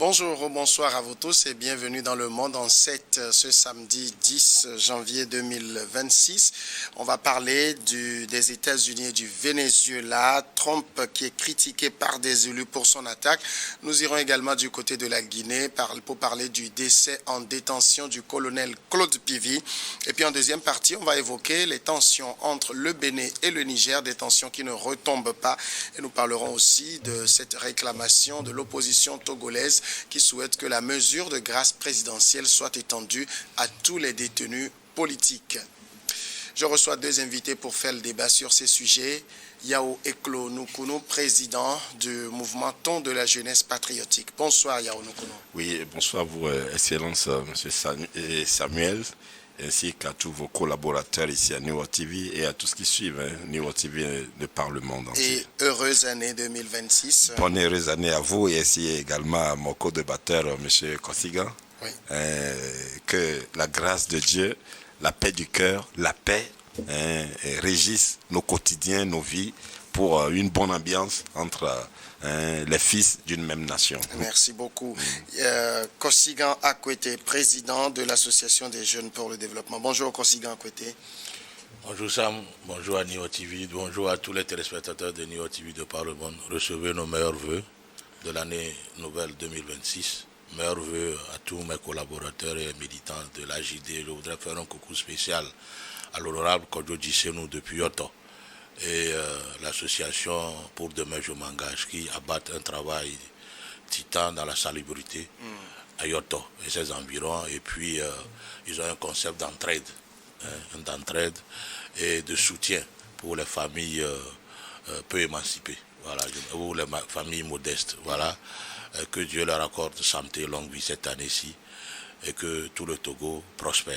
Bonjour, bonsoir à vous tous et bienvenue dans Le Monde en 7 ce samedi 10 janvier 2026. On va parler des États-Unis et du Venezuela. Trump qui est critiqué par des élus pour son attaque. Nous irons également du côté de la Guinée pour parler du décès en détention du colonel Claude Pivy. Et puis en deuxième partie, on va évoquer les tensions entre le Bénin et le Niger, des tensions qui ne retombent pas. Et nous parlerons aussi de cette réclamation de l'opposition togolaise qui souhaite que la mesure de grâce présidentielle soit étendue à tous les détenus politiques. Je reçois deux invités pour faire le débat sur ces sujets. Yao Eklo Nukunu, président du mouvement Ton de la jeunesse patriotique. Bonsoir Yao Nukunu. Oui, bonsoir vous, Excellence, M. Samuel, ainsi qu'à tous vos collaborateurs ici à New TV et à tous qui suivent New TV de par le monde entier. Et heureuse année 2026. Bonne heureuse année à vous et ainsi également à mon co-débatteur, M. Kosigan. Oui. Que la grâce de Dieu, la paix du cœur, la paix régissent nos quotidiens, nos vies, pour une bonne ambiance entre les fils d'une même nation. Merci beaucoup. Kosigan Akwete, président de l'Association des jeunes pour le développement. Bonjour Kosigan Akwete. Bonjour Sam, bonjour à Neo TV, bonjour à tous les téléspectateurs de Neo TV de par le monde. Recevez nos meilleurs voeux de l'année nouvelle 2026. Meilleurs voeux à tous mes collaborateurs et militants de l'AJD. Je voudrais faire un coucou spécial à l'honorable Kodjo Djisenou depuis Yoto et l'association Pour Demain Je m'engage qui abattent un travail titan dans la salubrité à Yoto et ses environs. Et puis ils ont un concept d'entraide, d'entraide et de soutien pour les familles peu émancipées, voilà, ou les familles modestes. Voilà. Que Dieu leur accorde santé et longue vie cette année-ci et que tout le Togo prospère.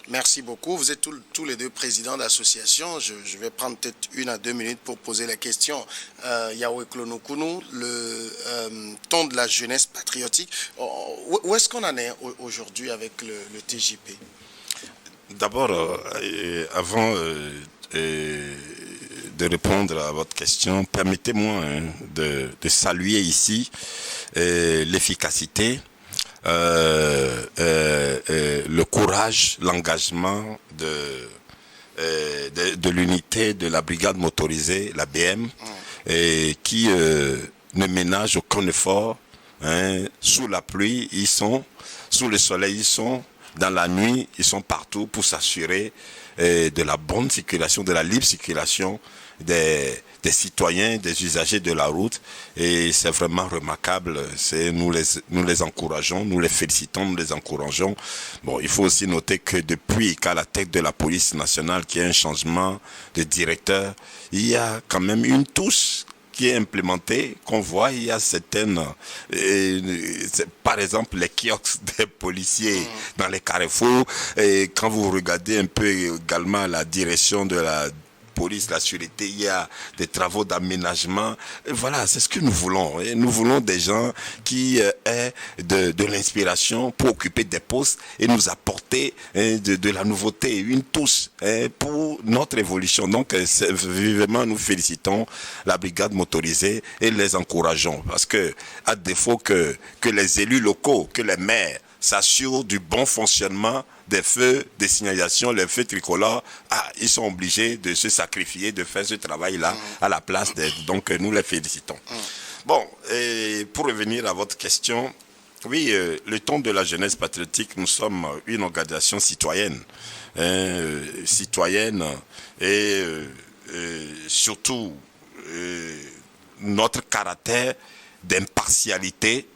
Merci beaucoup. Vous êtes tous les deux présidents d'associations. Je vais prendre peut-être 1 à 2 minutes pour poser la question. Yao Eklo Nukunu, le ton de la jeunesse patriotique. Où est-ce qu'on en est aujourd'hui avec le TJP? D'abord, avant de répondre à votre question, permettez-moi de saluer ici l'efficacité, le courage, l'engagement de l'unité de la brigade motorisée, la BM, qui ne ménage aucun effort. Sous la pluie, ils sont, sous le soleil, ils sont, dans la nuit, ils sont partout pour s'assurer de la bonne circulation, de la libre circulation des citoyens, des usagers de la route, et c'est vraiment remarquable. Nous les encourageons, nous les félicitons, nous les encourageons. Bon, il faut aussi noter que depuis qu'à la tête de la police nationale, qu'il y a un changement de directeur, il y a quand même une touche qui est implémentée, qu'on voit, il y a certaines, par exemple les kiosques des policiers dans les carrefours, et quand vous regardez un peu également la direction de la police, la sûreté, il y a des travaux d'aménagement. Voilà, c'est ce que nous voulons. Et nous voulons des gens qui aient de l'inspiration pour occuper des postes et nous apporter de la nouveauté, une touche pour notre évolution. Donc, vivement, nous félicitons la brigade motorisée et les encourageons. Parce que, à défaut que les élus locaux, que les maires s'assurent du bon fonctionnement des feux de signalisation, les feux tricolores, ils sont obligés de se sacrifier, de faire ce travail-là à la place donc nous les félicitons. Bon, et pour revenir à votre question, oui, le ton de la jeunesse patriotique, nous sommes une organisation citoyenne, et surtout notre caractère d'impartialité,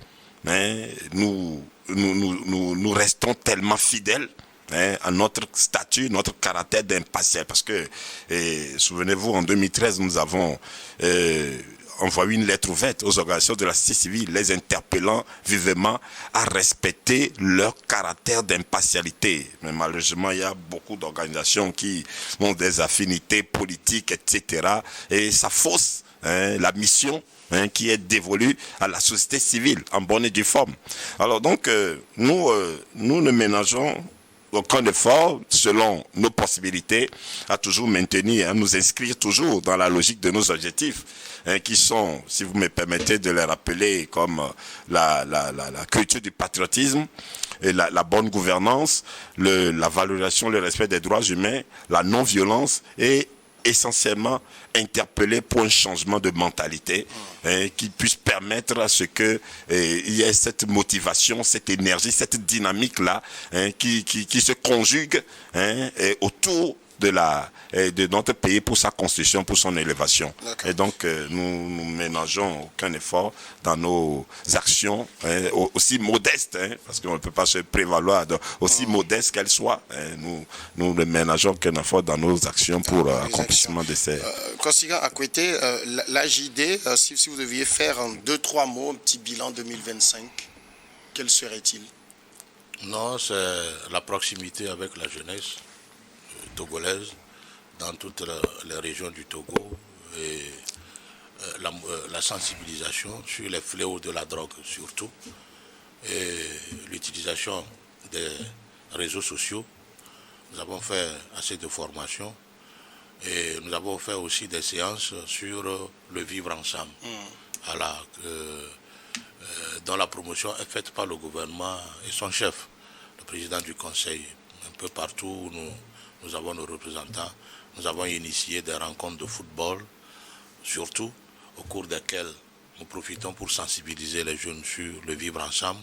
nous restons tellement fidèles à notre statut, notre caractère d'impatience. Parce que, souvenez-vous, en 2013, nous avons envoyé une lettre ouverte aux organisations de la société civile, les interpellant vivement à respecter leur caractère d'impartialité. Mais malheureusement, il y a beaucoup d'organisations qui ont des affinités politiques, etc. Et ça fausse la mission qui est dévolue à la société civile en bonne et due forme. Alors donc, nous ne ménageons aucun effort, selon nos possibilités, à toujours maintenir, à nous inscrire toujours dans la logique de nos objectifs, qui sont, si vous me permettez de les rappeler, comme la culture du patriotisme, et la bonne gouvernance, la valorisation, le respect des droits humains, la non-violence et essentiellement interpeller pour un changement de mentalité qui puisse permettre à ce que il y ait cette motivation, cette énergie, cette dynamique-là qui se conjugue autour de notre pays pour sa construction, pour son élévation. Et donc, nous ne ménageons aucun effort dans nos actions, aussi modestes, parce qu'on ne peut pas se prévaloir, aussi modestes qu'elles soient. Nous ne ménageons aucun effort dans nos actions pour l'accomplissement de ces... Consigan Akwete, l'AJD, si vous deviez faire en 2-3 mots un petit bilan 2025, quel serait-il? Non, c'est la proximité avec la jeunesse togolaise dans toutes les régions du Togo et la sensibilisation sur les fléaux de la drogue surtout et l'utilisation des réseaux sociaux. Nous avons fait assez de formations et nous avons fait aussi des séances sur le vivre ensemble. Voilà, dont la promotion est faite par le gouvernement et son chef, le président du conseil. Un peu partout où nous avons nos représentants. Nous avons initié des rencontres de football, surtout au cours desquelles nous profitons pour sensibiliser les jeunes sur le vivre ensemble.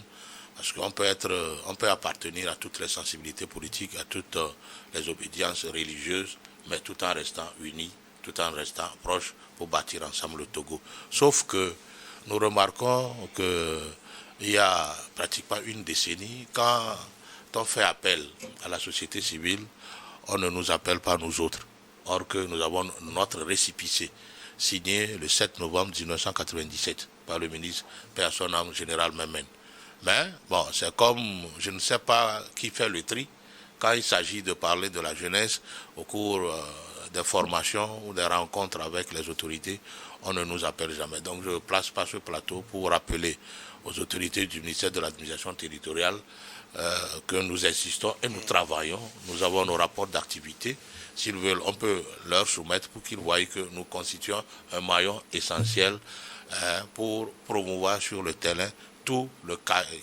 Parce qu'on peut appartenir à toutes les sensibilités politiques, à toutes les obédiences religieuses, mais tout en restant unis, tout en restant proches pour bâtir ensemble le Togo. Sauf que nous remarquons qu'il y a pratiquement une décennie, quand on fait appel à la société civile, on ne nous appelle pas nous autres. Or que nous avons notre récépissé signé le 7 novembre 1997 par le ministre Père son âme général Memen. Mais bon, c'est comme, je ne sais pas qui fait le tri, quand il s'agit de parler de la jeunesse au cours des formations ou des rencontres avec les autorités, on ne nous appelle jamais. Donc je place pas ce plateau pour rappeler aux autorités du ministère de l'administration territoriale que nous insistons et nous travaillons. Nous avons nos rapports d'activité. S'ils veulent, on peut leur soumettre pour qu'ils voient que nous constituons un maillon essentiel pour promouvoir sur le terrain tout le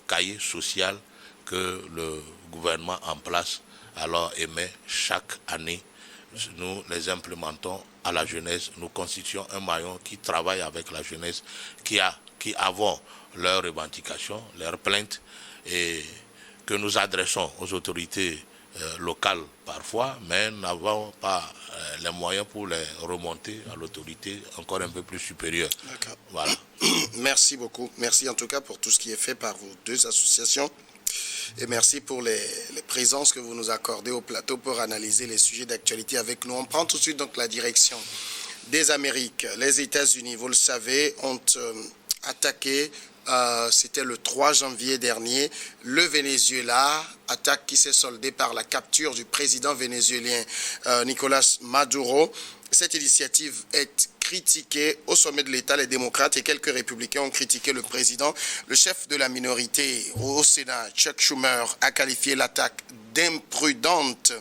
cahier social que le gouvernement en place alors émet chaque année. Nous les implémentons à la jeunesse. Nous constituons un maillon qui travaille avec la jeunesse, qui avons leurs revendications, leurs plaintes et que nous adressons aux autorités locales parfois, mais n'avons pas les moyens pour les remonter à l'autorité encore un peu plus supérieure. Voilà. Merci beaucoup. Merci en tout cas pour tout ce qui est fait par vos deux associations. Et merci pour les présences que vous nous accordez au plateau pour analyser les sujets d'actualité avec nous. On prend tout de suite donc la direction des Amériques. Les États-Unis, vous le savez, ont attaqué, c'était le 3 janvier dernier, le Venezuela, attaque qui s'est soldée par la capture du président vénézuélien Nicolás Maduro. Cette initiative est critiquée au sommet de l'État. Les démocrates et quelques républicains ont critiqué le président. Le chef de la minorité au Sénat, Chuck Schumer, a qualifié l'attaque d'imprudente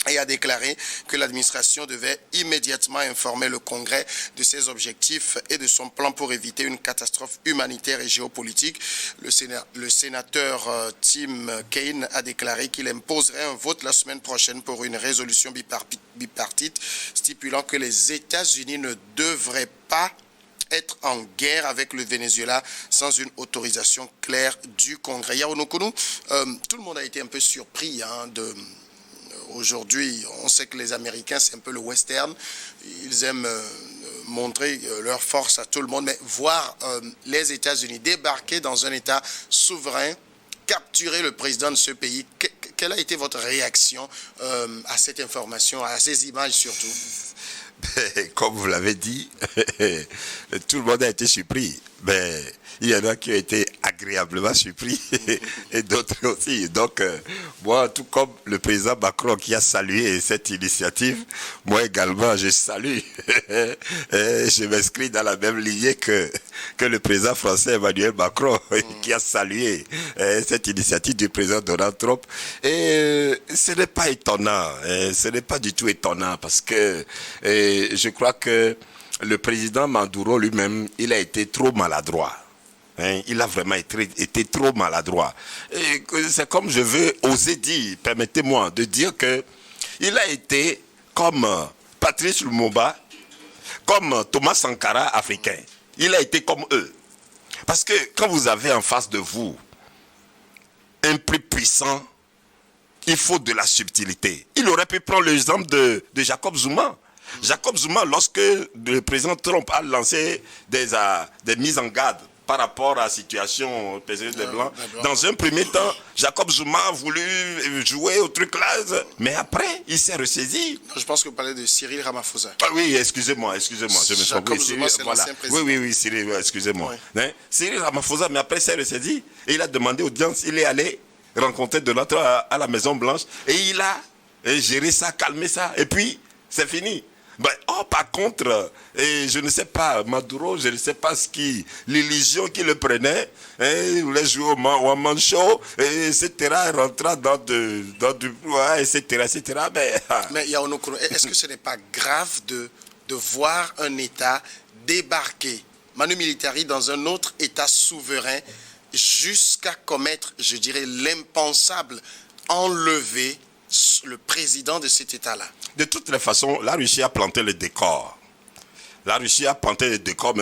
et a déclaré que l'administration devait immédiatement informer le Congrès de ses objectifs et de son plan pour éviter une catastrophe humanitaire et géopolitique. Le sénateur Tim Kaine a déclaré qu'il imposerait un vote la semaine prochaine pour une résolution bipartite stipulant que les États-Unis ne devraient pas être en guerre avec le Venezuela sans une autorisation claire du Congrès. Yaounoukoulou, tout le monde a été un peu surpris aujourd'hui. On sait que les Américains, c'est un peu le western. Ils aiment montrer leur force à tout le monde. Mais voir les États-Unis débarquer dans un État souverain, capturer le président de ce pays, quelle a été votre réaction à cette information, à ces images surtout? Comme vous l'avez dit, tout le monde a été surpris. Mais il y en a qui ont été agréablement surpris et d'autres aussi. Donc, moi, tout comme le président Macron qui a salué cette initiative, moi également, je salue. Et je m'inscris dans la même lignée que le président français Emmanuel Macron qui a salué cette initiative du président Donald Trump. Et ce n'est pas étonnant, ce n'est pas du tout étonnant parce que je crois que le président Maduro lui-même, il a été trop maladroit. Il a vraiment été trop maladroit. C'est comme je veux oser dire, permettez-moi de dire que il a été comme Patrice Lumumba, comme Thomas Sankara africain. Il a été comme eux. Parce que quand vous avez en face de vous un plus puissant, il faut de la subtilité. Il aurait pu prendre l'exemple de Jacob Zuma. Jacob Zuma, lorsque le président Trump a lancé des mises en garde par rapport à la situation des Blancs, dans un premier temps, Jacob Zuma a voulu jouer au truc là, mais après, il s'est ressaisi. Je pense que vous parlez de Cyril Ramaphosa. Ah oui, excusez-moi, je me trompe. Jacob Zuma, c'est l'ancien président. Oui, Cyril, excusez-moi. Oui. Cyril Ramaphosa, mais après, il s'est ressaisi et il a demandé audience, il est allé rencontrer Donald Trump à la Maison Blanche et il a géré ça, calmé ça, et puis c'est fini. Par contre, je ne sais pas, Maduro, je ne sais pas l'illusion qui le prenait, il voulait jouer au one-man show, etc., rentrant dans du etc. Mais Yaounoukourou, est-ce que ce n'est pas grave de voir un État débarquer, Manu Militari, dans un autre État souverain, jusqu'à commettre, je dirais, l'impensable, enlever le président de cet État-là? De toutes les façons, la Russie a planté le décor. Mais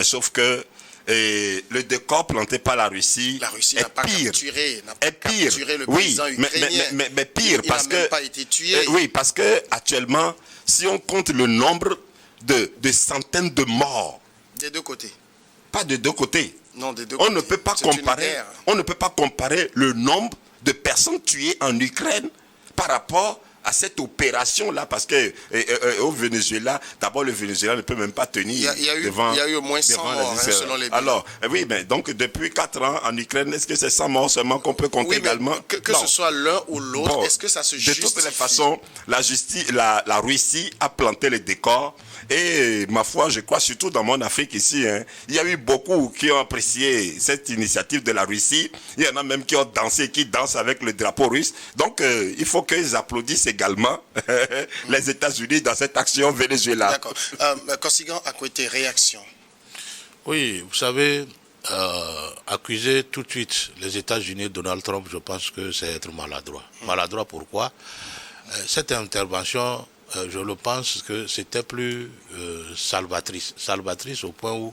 sauf que le décor planté par la Russie n'a pas capturé le président ukrainien. Mais pire, il n'a même pas été tué. Oui, parce que actuellement, si on compte le nombre de centaines de morts. Des deux côtés. Pas de deux côtés. Non, des deux côtés. On ne peut pas comparer le nombre de personnes tuées en Ukraine par rapport à cette opération-là, parce que au Venezuela, d'abord le Venezuela ne peut même pas tenir devant... Il y a eu au moins 100 morts, selon les bilans. Alors, oui, mais donc depuis 4 ans en Ukraine, est-ce que c'est 100 morts seulement qu'on peut compter également? Que ce soit l'un ou l'autre, est-ce que ça se justifie? De toutes les façons, la Russie a planté les décors. Et ma foi, je crois surtout dans mon Afrique ici, il y a eu beaucoup qui ont apprécié cette initiative de la Russie. Il y en a même qui ont dansé, qui dansent avec le drapeau russe. Donc, il faut qu'ils applaudissent également les États-Unis dans cette action Venezuela. D'accord. Kosigan Akwete, réaction. Oui, vous savez, accuser tout de suite les États-Unis, Donald Trump, je pense que c'est être maladroit. Maladroit pourquoi? Cette intervention... je le pense que c'était plus salvatrice. Salvatrice au point où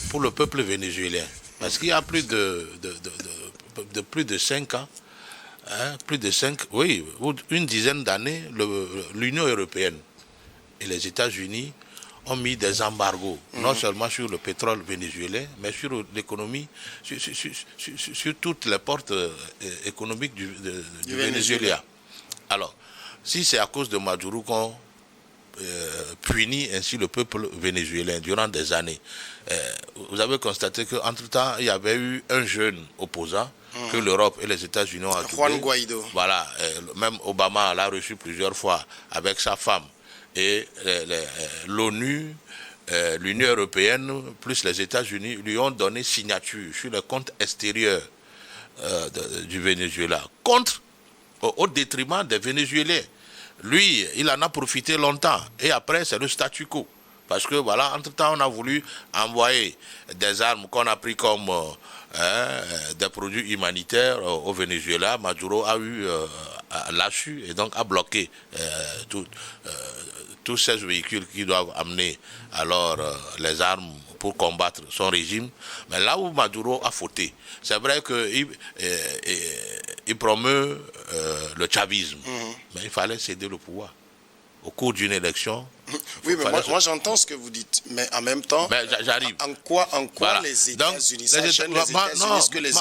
pour le peuple vénézuélien. Parce qu'il y a plus de 5 ans, une dizaine d'années, l'Union européenne et les États-Unis ont mis des embargos, non seulement sur le pétrole vénézuélien, mais sur l'économie, sur toutes les portes économiques du Venezuela. Alors, si c'est à cause de Maduro qu'on punit ainsi le peuple vénézuélien durant des années, vous avez constaté qu'entre-temps, il y avait eu un jeune opposant que l'Europe et les États-Unis ont adoubé. Juan Guaido. Voilà, même Obama l'a reçu plusieurs fois avec sa femme. Et l'ONU, l'Union européenne, plus les États-Unis, lui ont donné signature sur le compte extérieur du Venezuela, au détriment des Vénézuéliens. Lui, il en a profité longtemps. Et après, c'est le statu quo. Parce que, voilà, entre-temps, on a voulu envoyer des armes qu'on a pris comme des produits humanitaires au Venezuela. Maduro a eu lâchu et donc a bloqué tous ces véhicules qui doivent amener alors les armes pour combattre son régime. Mais là où Maduro a fauté, c'est vrai qu'il promeut le chavisme, mais il fallait céder le pouvoir. Au cours d'une élection... Oui, mais moi j'entends ce que vous dites, mais en même temps, j'arrive. En quoi voilà. les États-Unis,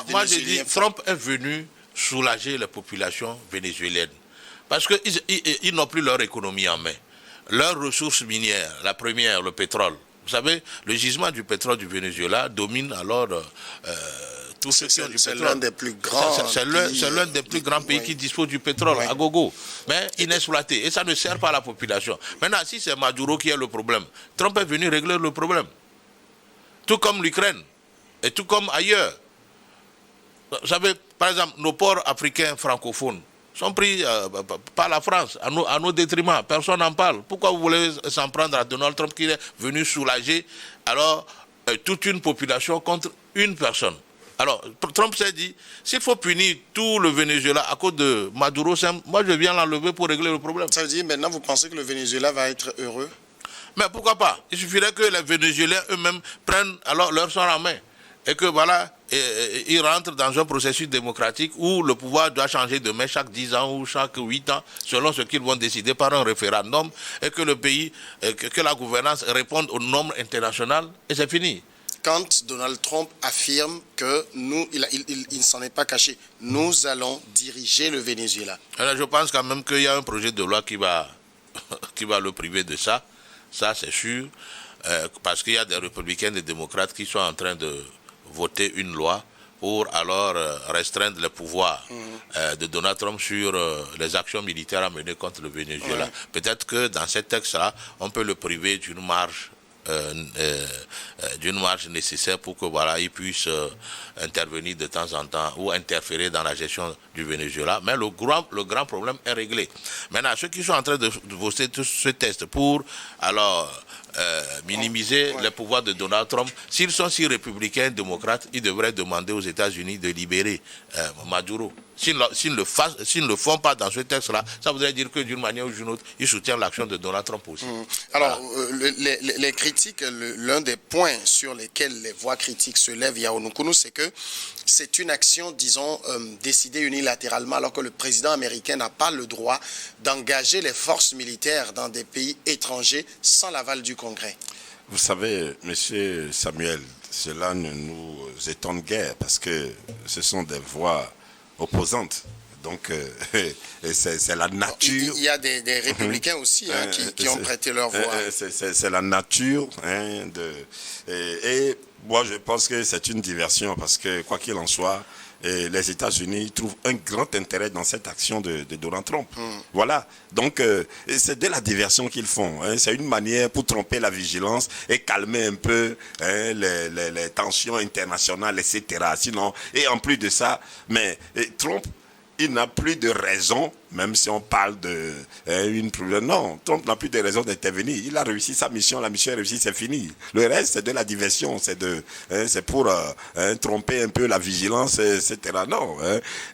moi j'ai dit, Trump est venu soulager les populations vénézuéliennes. Parce qu'ils n'ont plus leur économie en main. Leurs ressources minières, la première, le pétrole. Vous savez, le gisement du pétrole du Venezuela domine alors tous ceux qui ont du pétrole. C'est l'un des plus grands C'est l'un des plus grands pays qui dispose du pétrole, à gogo. Mais inexploité. Et ça ne sert pas à la population. Maintenant, si c'est Maduro qui est le problème, Trump est venu régler le problème. Tout comme l'Ukraine. Et tout comme ailleurs. Vous savez, par exemple, nos ports africains francophones sont pris par la France, à nos détriments. Personne n'en parle. Pourquoi vous voulez s'en prendre à Donald Trump qui est venu soulager alors toute une population contre une personne? Alors, Trump s'est dit, s'il faut punir tout le Venezuela à cause de Maduro, moi je viens l'enlever pour régler le problème. Ça veut dire, maintenant vous pensez que le Venezuela va être heureux? Mais pourquoi pas? Il suffirait que les Vénézuéliens eux-mêmes prennent alors leur sort en main. Et que voilà, ils rentrent dans un processus démocratique où le pouvoir doit changer de main chaque 10 ans ou chaque 8 ans, selon ce qu'ils vont décider par un référendum, et que le pays, que la gouvernance réponde aux normes internationales, et c'est fini. Quand Donald Trump affirme que nous, il ne s'en est pas caché, nous allons diriger le Venezuela. Alors je pense quand même qu'il y a un projet de loi qui va le priver de ça, ça c'est sûr, parce qu'il y a des républicains, des démocrates qui sont en train de voter une loi pour alors restreindre les pouvoirs de Donald Trump sur les actions militaires à mener contre le Venezuela. Ouais. Peut-être que dans ces textes-là, on peut le priver d'une marge nécessaire pour que voilà, il puisse intervenir de temps en temps ou interférer dans la gestion du Venezuela. Mais le grand problème est réglé. Maintenant, ceux qui sont en train de voter ce test pour alors minimiser les pouvoirs de Donald Trump, s'ils sont si républicains, démocrates, ils devraient demander aux États-Unis de libérer Maduro. S'ils ne le font pas dans ce texte-là, ça voudrait dire que d'une manière ou d'une autre, ils soutiennent l'action de Donald Trump aussi. Alors, voilà. Les critiques, l'un des points sur lesquels les voix critiques se lèvent, Yaounoukoulou, c'est que c'est une action, disons, décidée unilatéralement, alors que le président américain n'a pas le droit d'engager les forces militaires dans des pays étrangers sans l'aval du Congrès. Vous savez, monsieur Samuel, cela ne nous étonne guère parce que ce sont des voix opposantes. Donc, c'est la nature. Il y a des républicains aussi qui ont prêté leur voix. C'est la nature. Et moi, je pense que c'est une diversion parce que, quoi qu'il en soit, les États-Unis trouvent un grand intérêt dans cette action de Donald Trump. Voilà. Donc, c'est de la diversion qu'ils font. C'est une manière pour tromper la vigilance et calmer un peu les tensions internationales, etc. Sinon, et en plus de ça, mais Trump, il n'a plus de raison, même si on parle de non, Trump n'a plus de raison d'intervenir. Il a réussi sa mission, la mission est réussie, c'est fini. Le reste, c'est de la diversion, c'est pour tromper un peu la vigilance, etc. Non.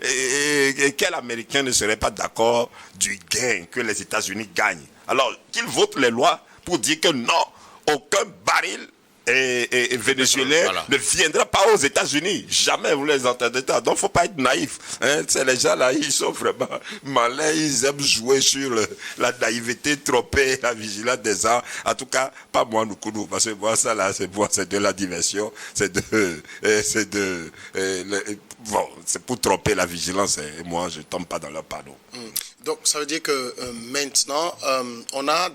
Et quel Américain ne serait pas d'accord du gain que les États-Unis gagnent? Alors, qu'ils votent les lois pour dire que non, aucun baril et vénézuélien ne viendra pas aux États-Unis. Jamais vous les entendez pas. Donc, il ne faut pas être naïf. C'est les gens-là, ils sont vraiment malins. Ils aiment jouer sur la naïveté, tromper la vigilance des gens. En tout cas, pas moi, nous, parce que moi, ça là, c'est de la diversion. C'est pour tromper la vigilance. Et moi, je ne tombe pas dans leur panneau. Donc, ça veut dire que maintenant, on a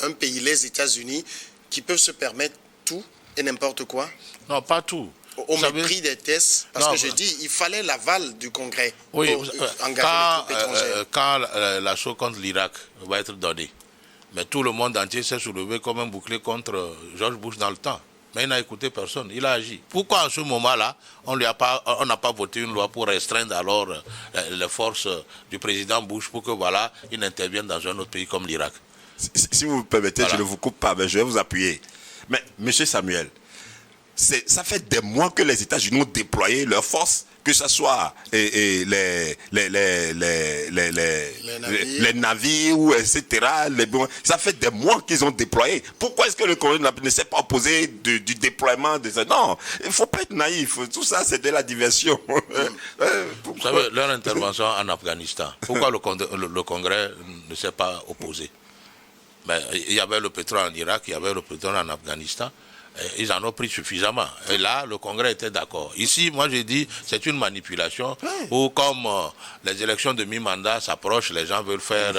un pays, les États-Unis, qui peuvent se permettre tout et n'importe quoi? Non, pas tout. Au mépris des tests, parce que je dis, il fallait l'aval du Congrès pour engager les troupes étrangères. Quand l'assaut contre l'Irak va être donné, mais tout le monde entier s'est soulevé comme un bouclier contre George Bush dans le temps. Mais il n'a écouté personne, il a agi. Pourquoi en ce moment-là, on n'a pas voté une loi pour restreindre alors les forces du président Bush pour que voilà, il intervienne dans un autre pays comme l'Irak? Si vous me permettez, je ne vous coupe pas, mais je vais vous appuyer. Mais, M. Samuel, ça fait des mois que les États-Unis ont déployé leurs forces, que ce soit les navires, ou etc. Ça fait des mois qu'ils ont déployé. Pourquoi est-ce que le Congrès ne s'est pas opposé du déploiement de ça? Non, il ne faut pas être naïf. Tout ça, c'est de la diversion. Vous savez, leur intervention en Afghanistan, pourquoi le Congrès ne s'est pas opposé? Ben, il y avait le pétrole en Irak, il y avait le pétrole en Afghanistan. Ils en ont pris suffisamment. Et là, le Congrès était d'accord. Ici, moi, j'ai dit, c'est une manipulation où, comme les élections de mi-mandat s'approchent, les gens veulent faire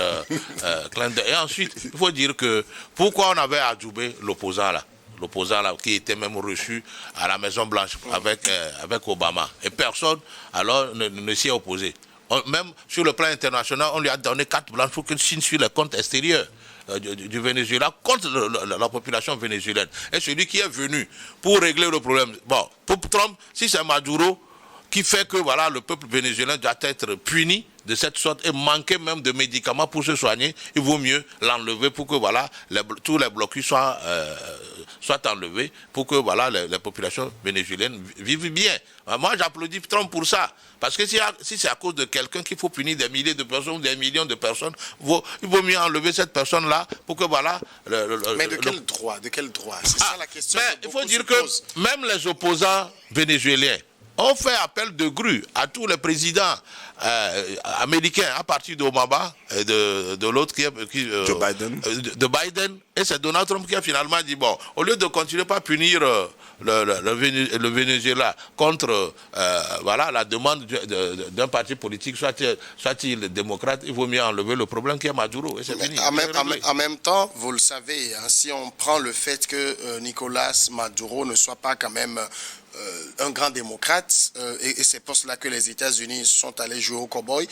clin d'œil. Et ensuite, il faut dire que pourquoi on avait adoubé l'opposant là? l'opposant là, qui était même reçu à la Maison Blanche avec Obama. Et personne alors ne s'y est opposé. Même sur le plan international, on lui a donné carte blanche pour qu'il signe sur les comptes extérieurs du Venezuela contre la population vénézuélienne. Et celui qui est venu pour régler le problème, bon, pour Trump, si c'est Maduro qui fait que voilà, le peuple vénézuélien doit être puni de cette sorte et manquer même de médicaments pour se soigner, il vaut mieux l'enlever pour que voilà, tous les blocus soient enlevés, pour que voilà, les populations vénézuéliennes vivent bien. Moi, j'applaudis Trump pour ça. Parce que si c'est à cause de quelqu'un qu'il faut punir des milliers de personnes ou des millions de personnes, il vaut mieux enlever cette personne-là pour que voilà... Mais de quel droit? De quel droit? C'est ça la question. Il faut dire que même les opposants vénézuéliens ont fait appel de grue à tous les présidents américains, à partir d'Obama et de l'autre Joe Biden. De Biden. Et c'est Donald Trump qui a finalement dit, bon, au lieu de continuer par punir le Venezuela contre voilà, la demande d'un parti politique, soit-il démocrate, il vaut mieux enlever le problème qui est Maduro. Et c'est fini. En même temps, vous le savez, hein, si on prend le fait que Nicolas Maduro ne soit pas quand même un grand démocrate, et c'est pour cela que les États-Unis sont allés jouer au cow-boy.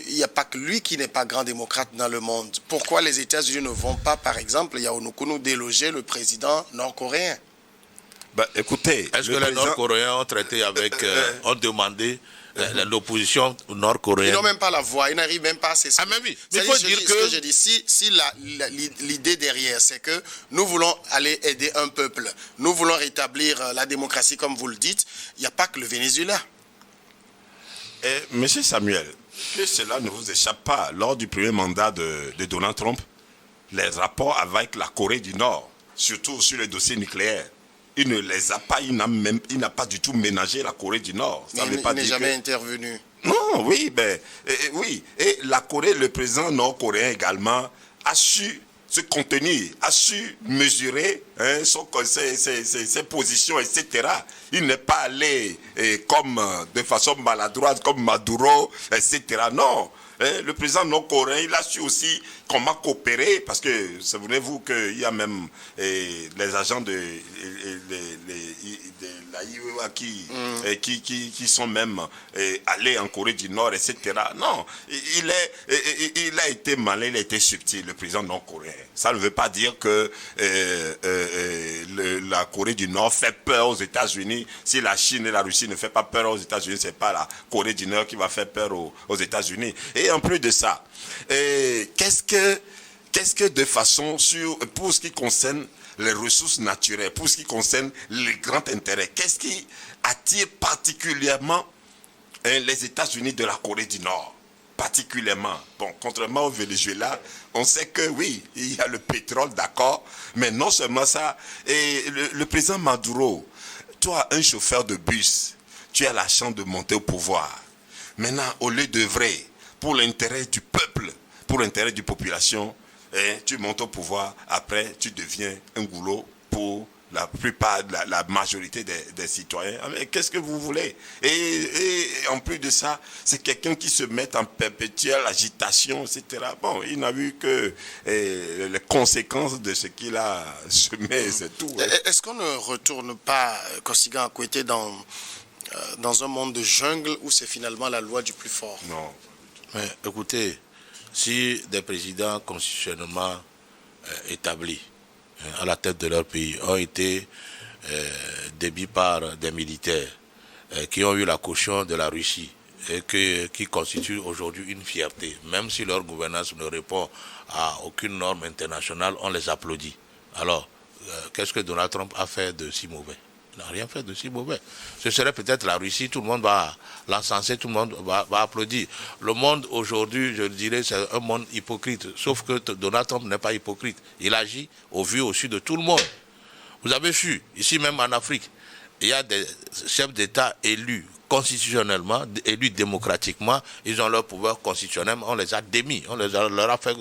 Il n'y a pas que lui qui n'est pas grand démocrate dans le monde. Pourquoi les États-Unis ne vont pas, par exemple, Yaounoukoulou, déloger le président nord-coréen? Ben, écoutez, est-ce que les Nord-Coréens ont traité avec, ont demandé l'opposition nord-coréenne? Ils n'ont même pas la voix, ils n'arrivent même pas à s'exprimer. Ah mais oui, mais il faut dire que... Ce que je dis, si l'idée derrière, c'est que nous voulons aller aider un peuple, nous voulons rétablir la démocratie comme vous le dites, il n'y a pas que le Venezuela. Monsieur Samuel, que cela ne vous échappe pas, lors du premier mandat de Donald Trump, les rapports avec la Corée du Nord, surtout sur les dossiers nucléaires, il ne les a pas, il n'a pas du tout ménagé la Corée du Nord. Ça mais il n'est jamais intervenu. Non, oui, oui. Et la Corée, le président nord-coréen également, a su se contenir, a su mesurer ses positions, etc. Il n'est pas allé de façon maladroite, comme Maduro, etc. Non. Le président nord-coréen, il a su aussi comment coopérer, parce que souvenez-vous qu'il y a même les agents de la IEA qui sont même allés en Corée du Nord, etc. Non, il a été malin, il a été subtil, le président nord-coréen. Ça ne veut pas dire que la Corée du Nord fait peur aux États-Unis. Si la Chine et la Russie ne font pas peur aux États-Unis, ce n'est pas la Corée du Nord qui va faire peur aux États-Unis. Et en plus de ça, qu'est-ce que de façon pour ce qui concerne les ressources naturelles, pour ce qui concerne les grands intérêts, qu'est-ce qui attire particulièrement les États-Unis de la Corée du Nord? Particulièrement, bon, contrairement au Venezuela, on sait que oui, il y a le pétrole, d'accord, mais non seulement ça, et le président Maduro, toi, un chauffeur de bus, tu as la chance de monter au pouvoir. Maintenant, au lieu d'œuvrer pour l'intérêt du peuple, pour l'intérêt de la population, tu montes au pouvoir, après tu deviens un goulot pour la plupart, la majorité des citoyens. Mais qu'est-ce que vous voulez? Et en plus de ça, c'est quelqu'un qui se met en perpétuelle agitation, etc. Bon, il n'a vu que les conséquences de ce qu'il a semé, c'est tout. Hein. Est-ce qu'on ne retourne pas, Kosiga Akouete, dans un monde de jungle où c'est finalement la loi du plus fort? Non. Mais écoutez, si des présidents constitutionnellement établis à la tête de leur pays ont été débits par des militaires qui ont eu la caution de la Russie et qui constituent aujourd'hui une fierté, même si leur gouvernance ne répond à aucune norme internationale, on les applaudit. Alors, qu'est-ce que Donald Trump a fait de si mauvais? Il n'a rien fait de si mauvais. Ce serait peut-être la Russie, tout le monde va l'encenser, tout le monde va applaudir. Le monde aujourd'hui, je dirais, c'est un monde hypocrite. Sauf que Donald Trump n'est pas hypocrite. Il agit au vu, au su de tout le monde. Vous avez vu, ici même en Afrique, il y a des chefs d'État élus constitutionnellement, élus démocratiquement, ils ont leur pouvoir constitutionnel, on les a démis, leur a fait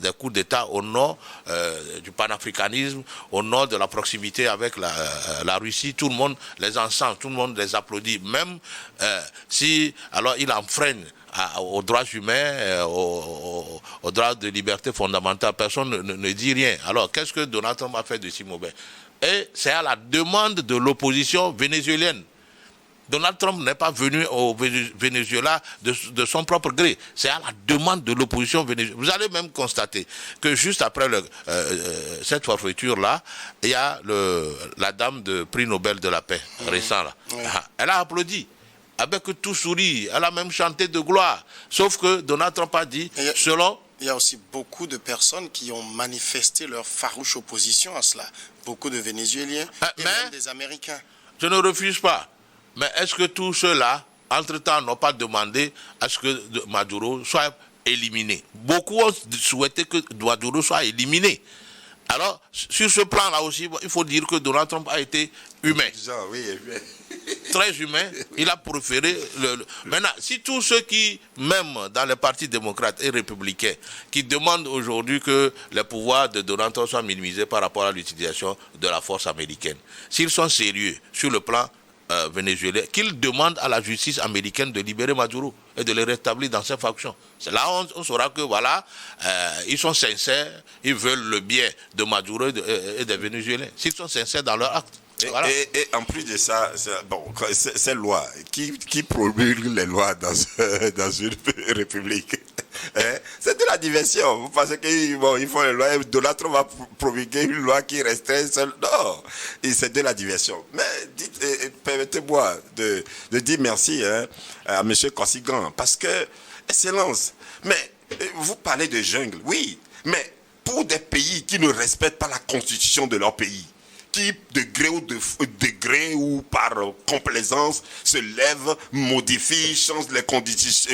des coups d'État au nom du panafricanisme, au nom de la proximité avec la Russie, tout le monde les encense, tout le monde les applaudit, même si alors il enfreigne aux droits humains, aux droits de liberté fondamentale, personne ne dit rien. Alors qu'est-ce que Donald Trump a fait de si mauvais? Et c'est à la demande de l'opposition vénézuélienne. Donald Trump n'est pas venu au Venezuela de son propre gré. C'est à la demande de l'opposition vénézuélienne. Vous allez même constater que juste après cette forfaiture-là, il y a la dame de prix Nobel de la paix, récent là. Oui. Elle a applaudi. Avec tout sourire. Elle a même chanté de gloire. Sauf que Donald Trump a dit, selon... Il y a aussi beaucoup de personnes qui ont manifesté leur farouche opposition à cela. Beaucoup de Vénézuéliens et même des Américains. Je ne refuse pas. Mais est-ce que tous ceux-là, entre-temps, n'ont pas demandé à ce que Maduro soit éliminé? Beaucoup ont souhaité que Maduro soit éliminé. Alors, sur ce plan-là aussi, il faut dire que Donald Trump a été humain. Oui, très humain. Il a préféré... Maintenant, si tous ceux qui, même dans les partis démocrates et républicains, qui demandent aujourd'hui que les pouvoirs de Donald Trump soient minimisés par rapport à l'utilisation de la force américaine, s'ils sont sérieux sur le plan vénézuélien, qu'ils demandent à la justice américaine de libérer Maduro et de le rétablir dans ses fonctions. C'est là on saura que voilà, ils sont sincères, ils veulent le bien de Maduro et des Vénézuéliens. S'ils sont sincères dans leur acte. Voilà. Et en plus de ça, ces lois, qui promulgue les lois dans une république, c'est de la diversion. Vous pensez qu'ils font les lois, Donald Trump va promulguer une loi qui restreint seul. Non, c'est de la diversion. Mais permettez-moi de dire merci à M. Kossygan, parce que, Excellence, mais vous parlez de jungle, oui, mais pour des pays qui ne respectent pas la constitution de leur pays, qui, de gré ou par complaisance, se lève, modifie, change les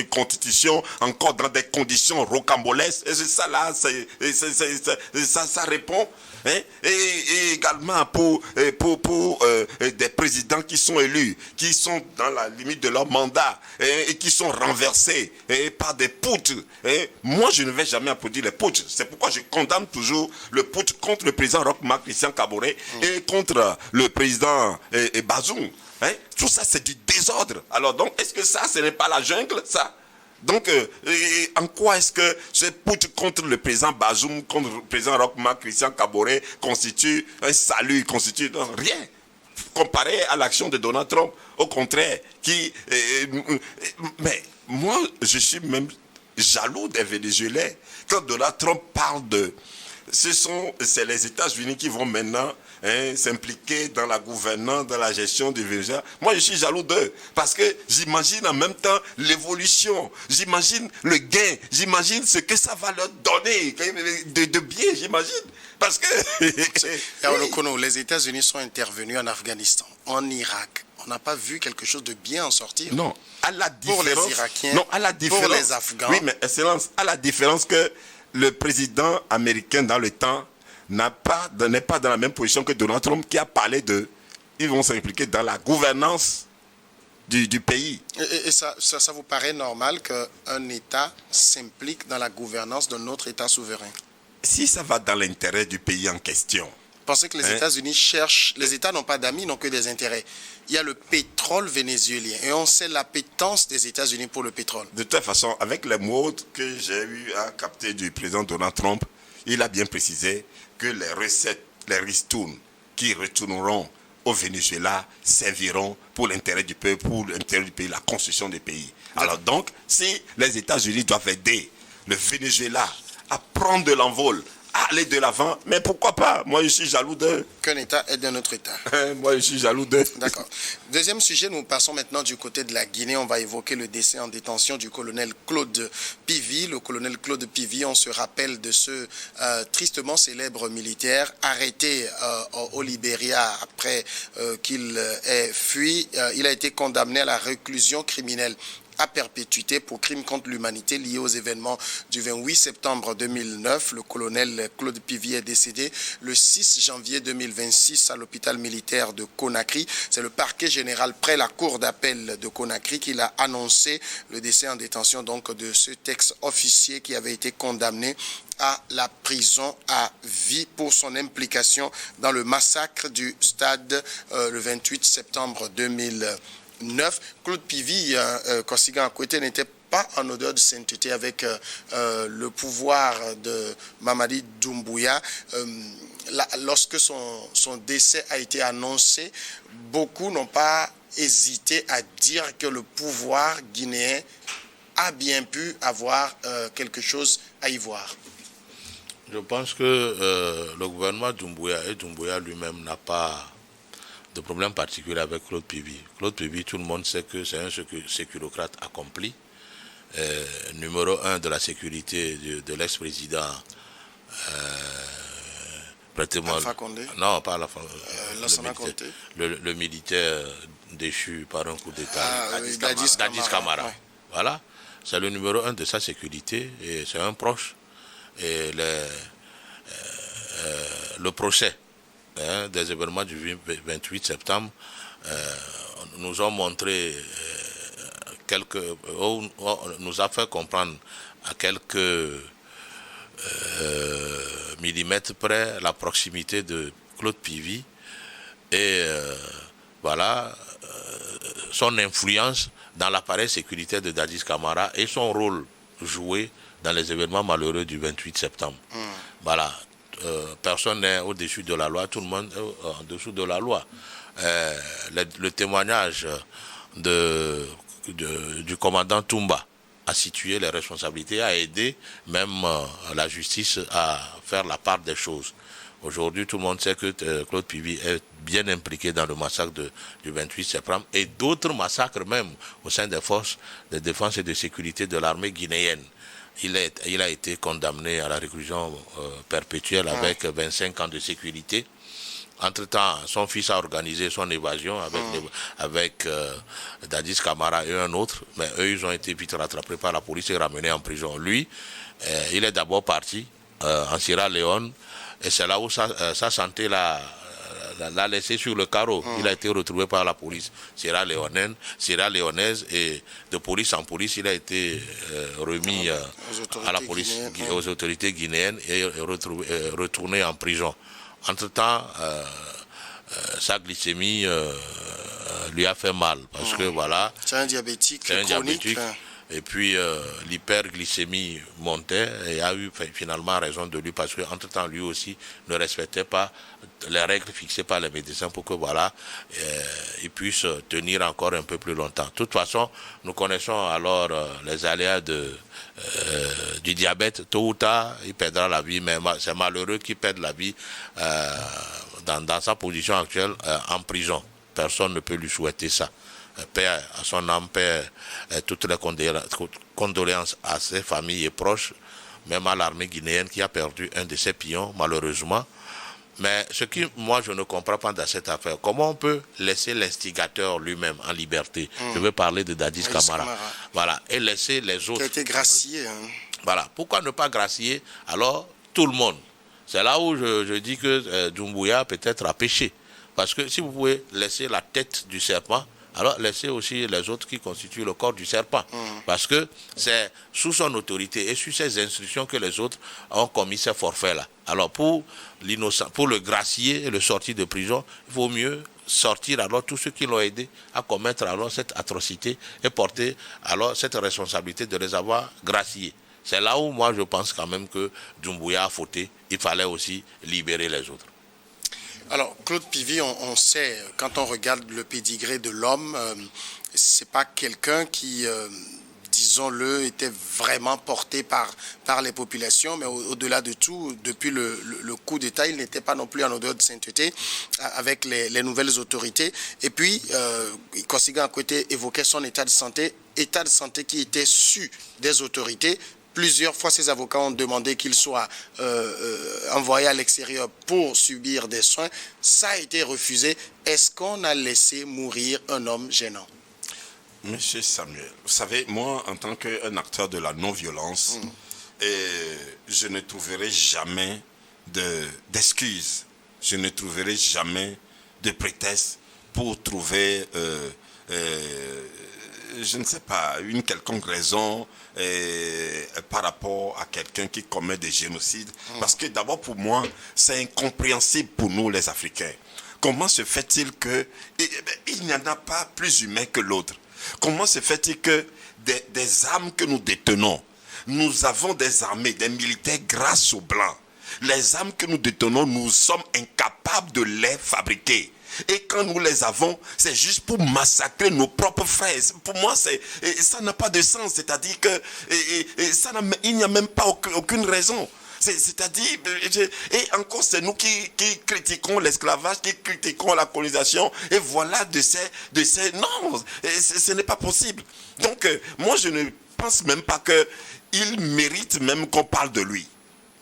constitutions encore dans des conditions rocambolesques. Et c'est ça là, ça répond. Hein? Et également pour des présidents qui sont élus, qui sont dans la limite de leur mandat et qui sont renversés par des putsch. Moi, je ne vais jamais applaudir les putsch. C'est pourquoi je condamne toujours le putsch contre le président Roch-Marc Christian Kaboré et contre le président Bazoum. Tout ça, c'est du désordre. Alors donc, est-ce que ça, ce n'est pas la jungle, ça? Donc, en quoi est-ce que ce putsch contre le président Bazoum, contre le président Roch-Marc Christian Kaboré constitue un salut, constitue rien comparé à l'action de Donald Trump? Au contraire, mais moi, je suis même jaloux des Vénézuéliens. Quand Donald Trump parle c'est les États-Unis qui vont maintenant s'impliquer dans la gouvernance, dans la gestion du Venezuela. Moi, je suis jaloux d'eux parce que j'imagine en même temps l'évolution, j'imagine le gain, j'imagine ce que ça va leur donner de bien, j'imagine. Parce que... Les États-Unis sont intervenus en Afghanistan, en Irak. On n'a pas vu quelque chose de bien en sortir. Non, à la différence... Pour les Irakiens, non, à la différence, pour les Afghans. Oui, mais Excellence, à la différence que le président américain dans le temps n'est pas dans la même position que Donald Trump qui a parlé ils vont s'impliquer dans la gouvernance du pays. Et ça vous paraît normal qu'un État s'implique dans la gouvernance d'un autre État souverain? Si ça va dans l'intérêt du pays en question. Vous pensez que les États-Unis cherchent... Les États n'ont pas d'amis, n'ont que des intérêts. Il y a le pétrole vénézuélien et on sait l'appétence des États-Unis pour le pétrole. De toute façon, avec les mots que j'ai eu à capter du président Donald Trump, il a bien précisé que les recettes, les ristournes qui retourneront au Venezuela serviront pour l'intérêt du peuple, pour l'intérêt du pays, la construction du pays. Alors donc, si les États-Unis doivent aider le Venezuela à prendre de l'envol, à aller de l'avant, mais pourquoi pas? Moi, je suis jaloux d'eux. Qu'un État aide un autre État. Moi, je suis jaloux d'eux. D'accord. Deuxième sujet, nous passons maintenant du côté de la Guinée. On va évoquer le décès en détention du colonel Claude Pivy. Le colonel Claude Pivy, on se rappelle de ce tristement célèbre militaire arrêté au Libéria après qu'il ait fui. Il a été condamné à la réclusion criminelle à perpétuité pour crimes contre l'humanité liés aux événements du 28 septembre 2009. Le colonel Claude Pivy est décédé le 6 janvier 2026 à l'hôpital militaire de Conakry. C'est le parquet général près la cour d'appel de Conakry qui a annoncé le décès en détention donc de ce ex-officier qui avait été condamné à la prison à vie pour son implication dans le massacre du stade le 28 septembre 2009. Claude Pivy, Kossygan Akouete, n'était pas en odeur de sainteté avec le pouvoir de Mamadi Doumbouya. lorsque son décès a été annoncé, beaucoup n'ont pas hésité à dire que le pouvoir guinéen a bien pu avoir quelque chose à y voir. Je pense que le gouvernement Doumbouya et Doumbouya lui-même n'a pas de problème particulier avec Claude Pivi. Claude Pivi, tout le monde sait que c'est un sécurocrate accompli, numéro 1 de la sécurité de l'ex-président Alpha Condé. Non, pas Alpha le militaire déchu par un coup d'État, Dadis Camara. Ouais. Voilà, c'est le numéro 1 de sa sécurité et c'est un proche. Et le procès des événements du 28 septembre nous ont montré nous a fait comprendre à quelques millimètres près la proximité de Claude Pivi et son influence dans l'appareil sécuritaire de Dadis Camara et son rôle joué dans les événements malheureux du 28 septembre. Voilà. Personne n'est au-dessus de la loi, tout le monde est en dessous de la loi. Le témoignage du commandant Toumba a situé les responsabilités, a aidé même la justice à faire la part des choses. Aujourd'hui, tout le monde sait que Claude Pivi est bien impliqué dans le massacre du 28 septembre et d'autres massacres même au sein des forces de défense et de sécurité de l'armée guinéenne. Il a été condamné à la réclusion perpétuelle avec 25 ans de sécurité. Entre-temps, son fils a organisé son évasion avec Dadis Camara et un autre, mais eux, ils ont été vite rattrapés par la police et ramenés en prison. Lui, il est d'abord parti en Sierra Leone, et c'est là où sa santé l'a laissé sur le carreau. Il a été retrouvé par la police sierra léonaise et de police en police, il a été remis à la police, aux autorités guinéennes et retourné en prison. Entre-temps, sa glycémie lui a fait mal parce que voilà. C'est un diabétique chronique. Et puis l'hyperglycémie montait et a eu finalement raison de lui parce qu'entre-temps lui aussi ne respectait pas les règles fixées par les médecins pour que il puisse tenir encore un peu plus longtemps. De toute façon, nous connaissons alors les aléas du diabète. Tôt ou tard, il perdra la vie, mais c'est malheureux qu'il perde la vie dans sa position actuelle en prison. Personne ne peut lui souhaiter ça. Paix à son âme, paix toutes les condoléances à ses familles et proches, même à l'armée guinéenne qui a perdu un de ses pions, malheureusement. Mais ce que moi je ne comprends pas dans cette affaire, comment on peut laisser l'instigateur lui-même en liberté? Je veux parler de Dadis Camara. Voilà, et laisser les autres. Qui a été gracié. Voilà, pourquoi ne pas gracier alors tout le monde? C'est là où je dis que Doumbouya peut-être a péché. Parce que si vous pouvez laisser la tête du serpent, alors laissez aussi les autres qui constituent le corps du serpent. Parce que c'est sous son autorité et sous ses instructions que les autres ont commis ces forfaits-là. Alors pour le gracier et le sortir de prison, il vaut mieux sortir alors tous ceux qui l'ont aidé à commettre alors cette atrocité et porter alors cette responsabilité de les avoir graciés. C'est là où moi je pense quand même que Doumbouya a fauté. Il fallait aussi libérer les autres. Alors, Claude Pivi, on sait, quand on regarde le pédigré de l'homme, c'est pas quelqu'un qui, disons-le, était vraiment porté par les populations, mais au-delà de tout, depuis le coup d'État, il n'était pas non plus en odeur de sainteté avec les nouvelles autorités. Et puis, Kosiga Akwete évoquait son état de santé qui était su des autorités. Plusieurs fois, ses avocats ont demandé qu'il soit envoyé à l'extérieur pour subir des soins. Ça a été refusé. Est-ce qu'on a laissé mourir un homme gênant? Monsieur Samuel, vous savez, moi, en tant qu'un acteur de la non-violence, je ne trouverai jamais d'excuses. Je ne trouverai jamais de prétexte pour trouver... je ne sais pas, une quelconque raison par rapport à quelqu'un qui commet des génocides. Parce que d'abord pour moi, c'est incompréhensible pour nous les Africains. Comment se fait-il qu'il n'y en a pas plus humain que l'autre? Comment se fait-il que des armes que nous détenons, nous avons des armées, des militaires grâce aux Blancs, Les armes que nous détenons, nous sommes incapables de les fabriquer. Et quand nous les avons, c'est juste pour massacrer nos propres frères. Pour moi, ça n'a pas de sens. C'est-à-dire que il n'y a même pas aucune raison. C'est-à-dire, et encore c'est nous qui critiquons l'esclavage, qui critiquons la colonisation, et voilà de ces non, ce n'est pas possible. Donc, moi je ne pense même pas qu'il mérite même qu'on parle de lui.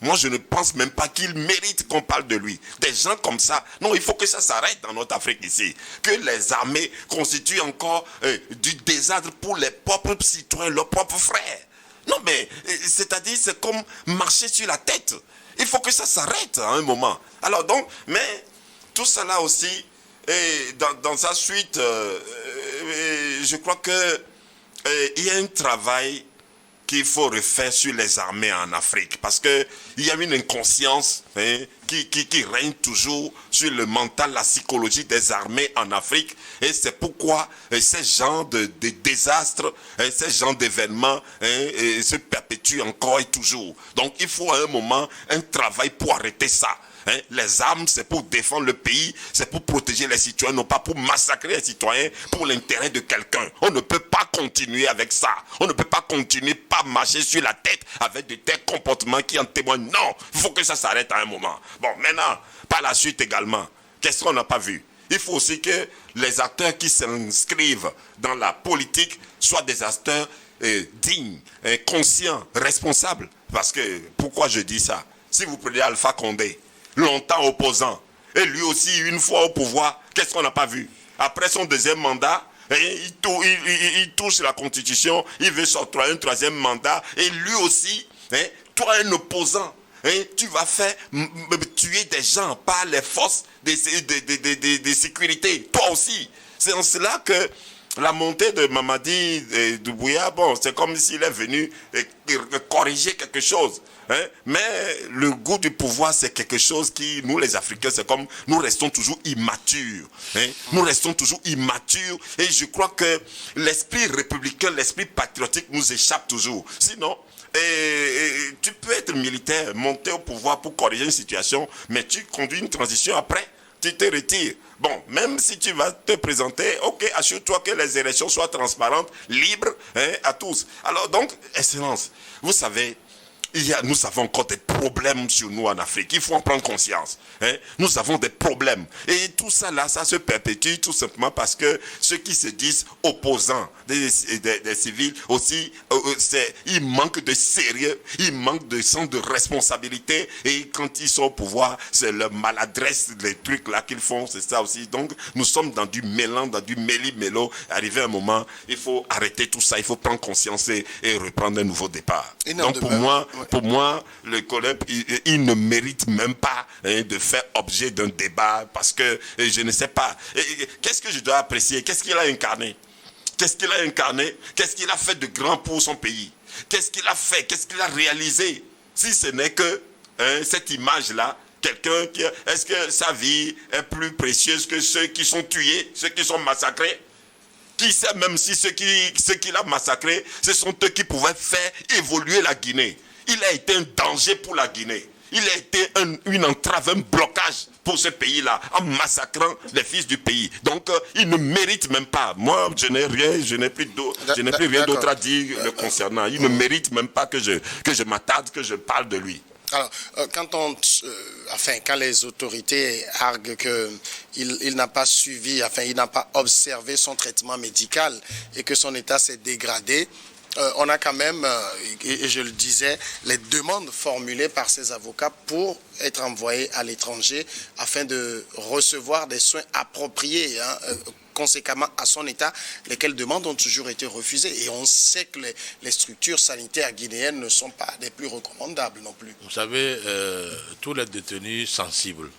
Moi, je ne pense même pas qu'il mérite qu'on parle de lui. Des gens comme ça, non, il faut que ça s'arrête dans notre Afrique ici. Que les armées constituent encore du désordre pour les propres citoyens, leurs propres frères. Non, mais c'est-à-dire, c'est comme marcher sur la tête. Il faut que ça s'arrête à un moment. Alors donc, mais tout cela aussi, dans sa suite, je crois que il y a un travail qu'il faut refaire sur les armées en Afrique, parce que il y a une inconscience qui règne toujours sur le mental, la psychologie des armées en Afrique, et c'est pourquoi ces genres de désastres, ces genres d'événements se perpétuent encore et toujours. Donc il faut à un moment un travail pour arrêter ça. Les armes, c'est pour défendre le pays, c'est pour protéger les citoyens, non pas pour massacrer les citoyens pour l'intérêt de quelqu'un. On ne peut pas continuer avec ça. On ne peut pas continuer pas marcher sur la tête avec de tels comportements qui en témoignent. Non, il faut que ça s'arrête à un moment. Bon, maintenant, par la suite également, qu'est-ce qu'on n'a pas vu? Il faut aussi que les acteurs qui s'inscrivent dans la politique soient des acteurs dignes, conscients, responsables. Parce que, pourquoi je dis ça? Si vous prenez Alpha Condé, longtemps opposant, et lui aussi une fois au pouvoir, qu'est-ce qu'on n'a pas vu? Après son deuxième mandat, il touche la constitution, il veut s'octroyer un troisième mandat, et lui aussi, toi un opposant, tu vas faire tuer des gens par les forces de sécurité, toi aussi. C'est en cela que la montée de Mamadi Doumbouya, bon, c'est comme s'il est venu corriger quelque chose. Mais le goût du pouvoir, c'est quelque chose qui, nous les Africains, c'est comme nous restons toujours immatures. Nous restons toujours immatures, et je crois que l'esprit républicain, l'esprit patriotique nous échappe toujours. Sinon, tu peux être militaire, monter au pouvoir pour corriger une situation, mais tu conduis une transition après, tu te retires. Bon, même si tu vas te présenter, ok, assure-toi que les élections soient transparentes, libres, à tous. Alors donc, Excellence, vous savez, nous avons encore des problèmes sur nous en Afrique. Il faut en prendre conscience. Nous avons des problèmes. Et tout ça là, ça se perpétue tout simplement parce que ceux qui se disent opposants des civils aussi, ils manquent de sérieux, ils manquent de sens de responsabilité. Et quand ils sont au pouvoir, c'est leur maladresse, les trucs là qu'ils font, c'est ça aussi. Donc nous sommes dans du mélange, dans du méli-mélo. Arrivé un moment, il faut arrêter tout ça, il faut prendre conscience et reprendre un nouveau départ. Donc pour moi, le collègue, il ne mérite même pas de faire objet d'un débat parce que je ne sais pas. Qu'est-ce que je dois apprécier? Qu'est-ce qu'il a incarné? Qu'est-ce qu'il a incarné? Qu'est-ce qu'il a fait de grand pour son pays? Qu'est-ce qu'il a fait? Qu'est-ce qu'il a réalisé? Si ce n'est que cette image-là, quelqu'un qui... Est-ce que sa vie est plus précieuse que ceux qui sont tués, ceux qui sont massacrés? Qui sait même si ceux qu'il a massacrés, ce sont eux qui pouvaient faire évoluer la Guinée. Il a été un danger pour la Guinée. Il a été une entrave, un blocage pour ce pays-là, en massacrant les fils du pays. Donc, il ne mérite même pas. Moi, je n'ai plus rien d'autre à dire le concernant. Il ne mérite même pas que je m'attarde, que je parle de lui. Alors, quand les autorités arguent qu'il n'a pas suivi, il n'a pas observé son traitement médical et que son état s'est dégradé, on a quand même, et je le disais, les demandes formulées par ses avocats pour être envoyés à l'étranger afin de recevoir des soins appropriés, conséquemment à son état, lesquelles demandes ont toujours été refusées. Et on sait que les structures sanitaires guinéennes ne sont pas des plus recommandables non plus. Vous savez, tous les détenus sensibles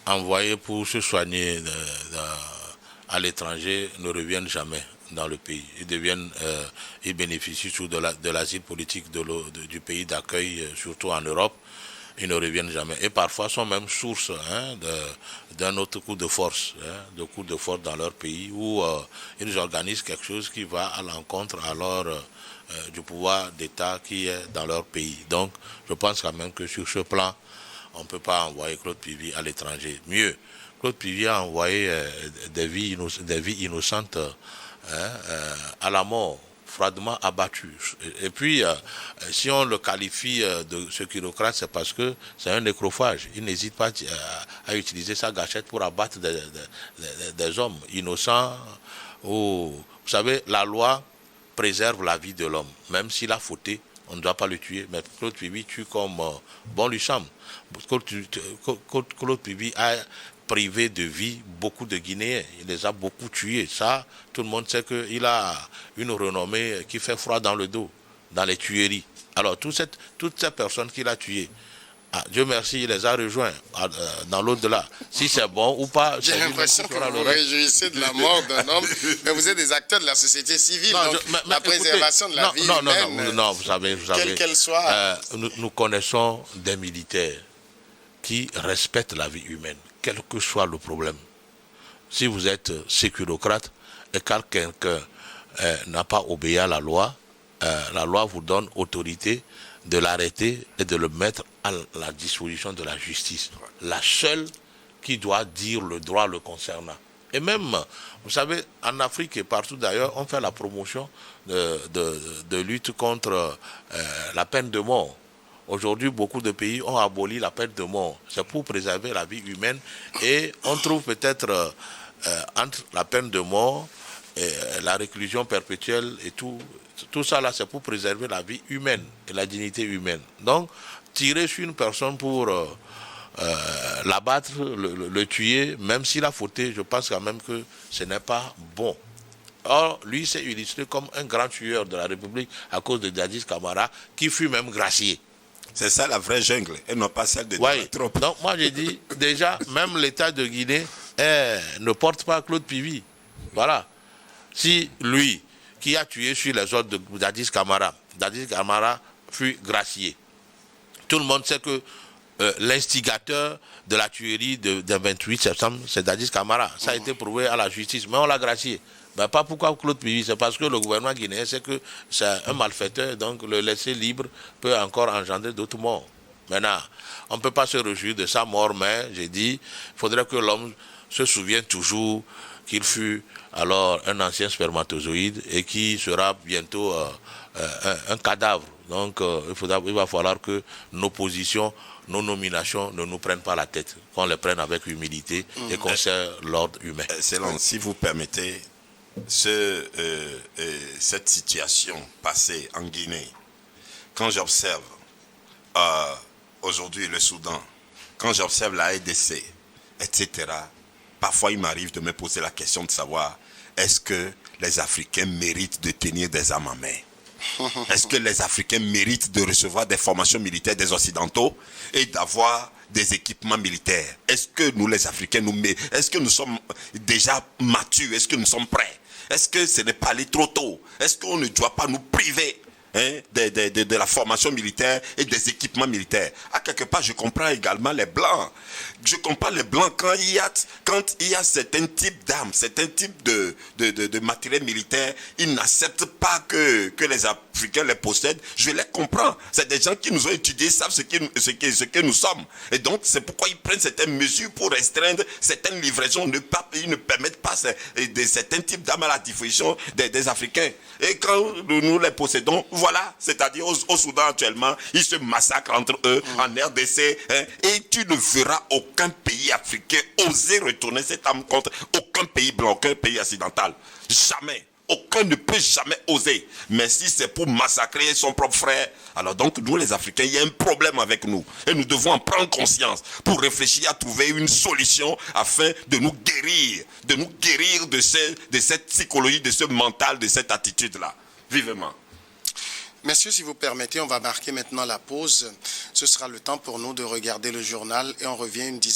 envoyés pour se soigner à l'étranger ne reviennent jamais dans le pays. Ils bénéficient surtout de l'asile politique du pays d'accueil, surtout en Europe. Ils ne reviennent jamais. Et parfois sont même source d'un autre coup de force, de coup de force dans leur pays, où ils organisent quelque chose qui va à l'encontre alors du pouvoir d'État qui est dans leur pays. Donc je pense quand même que sur ce plan, on ne peut pas envoyer Claude Pivi à l'étranger. Mieux, Claude Pivi a envoyé des vies innocentes à la mort, froidement abattues. Et puis, si on le qualifie de sécurocrate, c'est parce que c'est un nécrophage. Il n'hésite pas à utiliser sa gâchette pour abattre des hommes innocents. Vous savez, la loi préserve la vie de l'homme. Même s'il a fauté, on ne doit pas le tuer. Mais Claude Pivi tue comme bon lui semble. Claude Pivi a privé de vie beaucoup de Guinéens. Il les a beaucoup tués. Ça, tout le monde sait qu'il a une renommée qui fait froid dans le dos, dans les tueries. Alors, toutes ces personnes qu'il a tuées, Dieu merci, il les a rejoints dans l'au-delà. Si c'est bon ou pas, j'ai l'impression que vous vous réjouissez de la mort d'un homme, mais vous êtes des acteurs de la société civile, non, donc la préservation de la vie humaine, non, vous savez, quelle qu'elle soit. Nous connaissons des militaires qui respectent la vie humaine, quel que soit le problème. Si vous êtes sécurocrate et quand quelqu'un n'a pas obéi à la loi vous donne autorité de l'arrêter et de le mettre à la disposition de la justice. La seule qui doit dire le droit le concernant. Et même, vous savez, en Afrique et partout d'ailleurs, on fait la promotion de lutte contre la peine de mort. Aujourd'hui, beaucoup de pays ont aboli la peine de mort. C'est pour préserver la vie humaine. Et on trouve peut-être entre la peine de mort et la réclusion perpétuelle et tout ça là, c'est pour préserver la vie humaine et la dignité humaine. Donc, tirer sur une personne pour l'abattre, le tuer, même s'il a fauté, je pense quand même que ce n'est pas bon. Or, lui s'est illustré comme un grand tueur de la République à cause de Dadis Camara, qui fut même gracié. C'est ça la vraie jungle, et non pas celle de Trump. Donc moi j'ai dit, déjà, même l'État de Guinée ne porte pas Claude Pivi. Voilà. Si lui, qui a tué sur les ordres de Dadis Camara fut gracié. Tout le monde sait que l'instigateur de la tuerie du 28 septembre, c'est Dadis Camara. Ça a été prouvé à la justice, mais on l'a gracié. Ben, pas pourquoi Claude Pivi, c'est parce que le gouvernement guinéen sait que c'est un malfaiteur, donc le laisser libre peut encore engendrer d'autres morts. Maintenant, on ne peut pas se réjouir de sa mort, mais j'ai dit, il faudrait que l'homme se souvienne toujours qu'il fut alors un ancien spermatozoïde et qui sera bientôt un cadavre. Donc il va falloir que nos positions, nos nominations ne nous prennent pas la tête, qu'on les prenne avec humilité et qu'on serre l'ordre humain. Excellent, si vous permettez, cette situation passée en Guinée, quand j'observe aujourd'hui le Soudan, quand j'observe la RDC, etc., parfois il m'arrive de me poser la question de savoir, est-ce que les Africains méritent de tenir des armes à main? Est-ce que les Africains méritent de recevoir des formations militaires des Occidentaux et d'avoir des équipements militaires? Est-ce que nous, les Africains, est-ce que nous sommes déjà matures? Est-ce que nous sommes prêts? Est-ce que ce n'est pas aller trop tôt? Est-ce qu'on ne doit pas nous priver de la formation militaire et des équipements militaires? À quelque part, je comprends également les Blancs. Je comprends les Blancs quand il y a certains types d'armes, certains types de matériel militaire, ils n'acceptent pas que les Africains les possèdent. Je les comprends. C'est des gens qui nous ont étudiés, savent ce que nous sommes. Et donc, c'est pourquoi ils prennent certaines mesures pour restreindre certaines livraisons. Ils ne permettent pas certains types d'armes à la diffusion des Africains. Et quand nous les possédons, voilà, c'est-à-dire au Soudan actuellement, ils se massacrent entre eux, en RDC, et tu ne verras aucun pays africain oser retourner cette arme contre aucun pays blanc, aucun pays occidental. Jamais. Aucun ne peut jamais oser. Mais si c'est pour massacrer son propre frère, alors donc nous les Africains, il y a un problème avec nous. Et nous devons en prendre conscience pour réfléchir à trouver une solution afin de nous guérir de cette psychologie, de ce mental, de cette attitude-là. Vivement. Messieurs, si vous permettez, on va marquer maintenant la pause. Ce sera le temps pour nous de regarder le journal et on revient une dizaine.